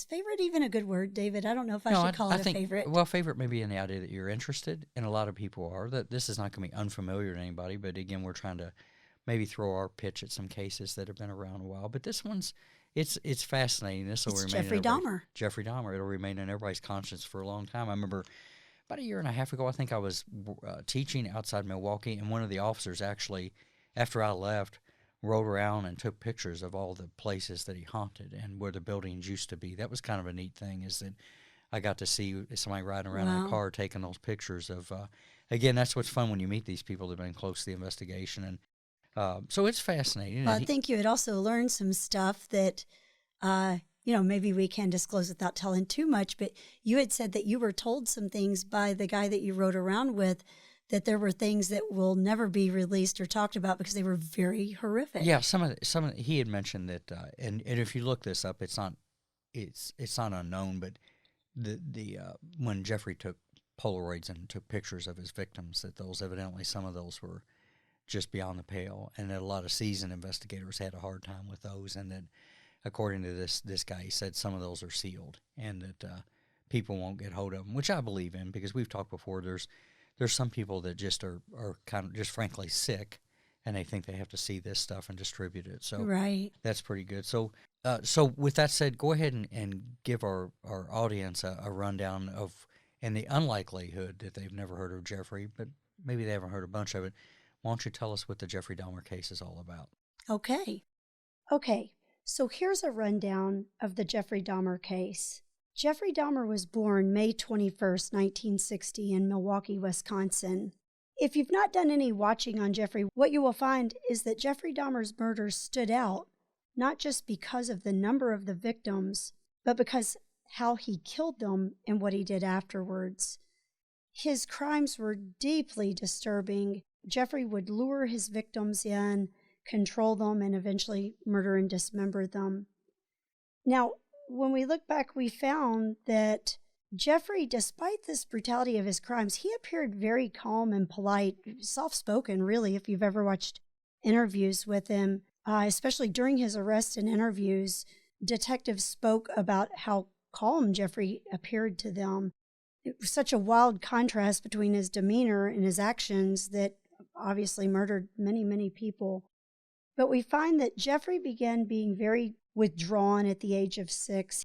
Is favorite even a good word, David? I don't know if I No, should call I it a think, favorite. well, favorite may be in the idea that you're interested, and a lot of people are. That this is not going to be unfamiliar to anybody, but again, we're trying to maybe throw our pitch at some cases that have been around a while. But this one's, it's fascinating. This will It's remain Jeffrey in Dahmer. Jeffrey Dahmer. It'll remain in everybody's conscience for a long time. I remember about a year and a half ago, I think I was teaching outside Milwaukee, and one of the officers actually, after I left, rode around and took pictures of all the places that he haunted and where the buildings used to be. That was kind of a neat thing, is that I got to see somebody riding around in a Wow. car taking those pictures of, again, that's what's fun when you meet these people that have been close to the investigation. And so it's fascinating. Well, And I think you had also learned some stuff that, maybe we can disclose without telling too much, but you had said that you were told some things by the guy that you rode around with, that there were things that will never be released or talked about because they were very horrific. yeah, he had mentioned that, and if you look this up, it's not unknown, but the when Jeffrey took Polaroids and took pictures of his victims, that those evidently some of those were just beyond the pale, and that a lot of seasoned investigators had a hard time with those, and that according to this guy, he said some of those are sealed, and that people won't get hold of them, which I believe in, because we've talked before. There's some people that just are kind of just frankly sick, and they think they have to see this stuff and distribute it. So Right. that's pretty good. So with that said, go ahead and give our audience a rundown of, and the unlikelihood that they've never heard of Jeffrey, but maybe they haven't heard a bunch of it. Why don't you tell us what the Jeffrey Dahmer case is all about? Okay. So here's a rundown of the Jeffrey Dahmer case. Jeffrey Dahmer was born May 21st, 1960 in Milwaukee, Wisconsin. If you've not done any watching on Jeffrey, what you will find is that Jeffrey Dahmer's murders stood out, not just because of the number of the victims, but because how he killed them and what he did afterwards. His crimes were deeply disturbing. Jeffrey would lure his victims in, control them, and eventually murder and dismember them. Now, when we look back, we found that Jeffrey, despite this brutality of his crimes, he appeared very calm and polite, soft-spoken, really, if you've ever watched interviews with him. Especially during his arrest and interviews, detectives spoke about how calm Jeffrey appeared to them. It was such a wild contrast between his demeanor and his actions that obviously murdered many, many people. But we find that Jeffrey began being very withdrawn at the age of 6.